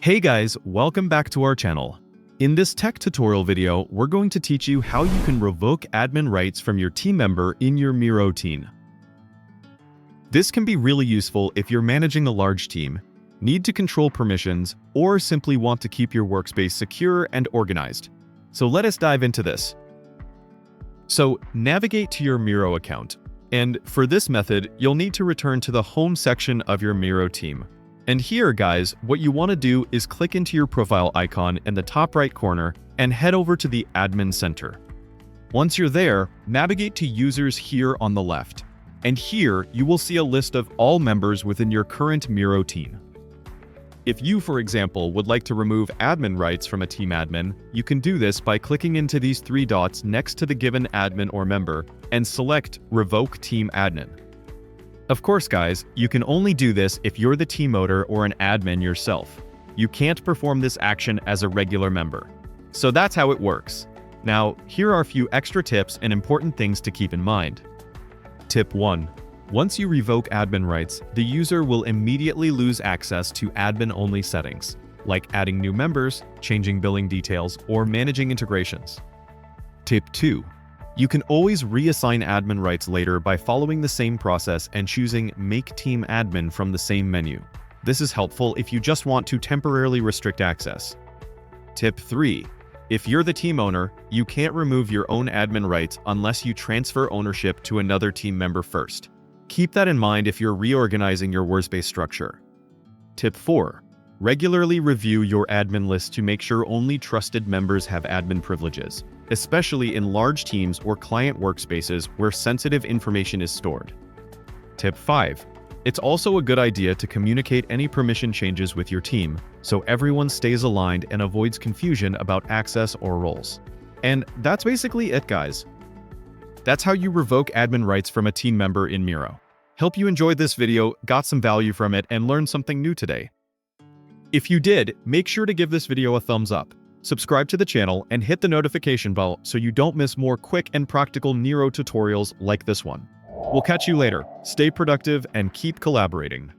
Hey guys, welcome back to our channel. In this tech tutorial video, we're going to teach you how you can revoke admin rights from your team member in your Miro team. This can be really useful if you're managing a large team, need to control permissions, or simply want to keep your workspace secure and organized. So let us dive into this. So navigate to your Miro account, and for this method, you'll need to return to the home section of your Miro team. And here, guys, what you want to do is click into your profile icon in the top right corner and head over to the Admin Center. Once you're there, navigate to Users here on the left. And here, you will see a list of all members within your current Miro team. If you, for example, would like to remove admin rights from a team admin, you can do this by clicking into these three dots next to the given admin or member and select Revoke Team Admin. Of course, guys, you can only do this if you're the team owner or an admin yourself. You can't perform this action as a regular member. So that's how it works. Now, here are a few extra tips and important things to keep in mind. Tip 1. Once you revoke admin rights, the user will immediately lose access to admin-only settings, like adding new members, changing billing details, or managing integrations. Tip 2. You can always reassign admin rights later by following the same process and choosing Make Team Admin from the same menu. This is helpful if you just want to temporarily restrict access. Tip 3. If you're the team owner, you can't remove your own admin rights unless you transfer ownership to another team member first. Keep that in mind if you're reorganizing your workspace structure. Tip 4. Regularly review your admin list to make sure only trusted members have admin privileges, especially in large teams or client workspaces where sensitive information is stored. Tip 5. It's also a good idea to communicate any permission changes with your team, so everyone stays aligned and avoids confusion about access or roles. And that's basically it, guys. That's how you revoke admin rights from a team member in Miro. Hope you enjoyed this video, got some value from it, and learned something new today. If you did, make sure to give this video a thumbs up, subscribe to the channel, and hit the notification bell so you don't miss more quick and practical Miro tutorials like this one. We'll catch you later. Stay productive and keep collaborating.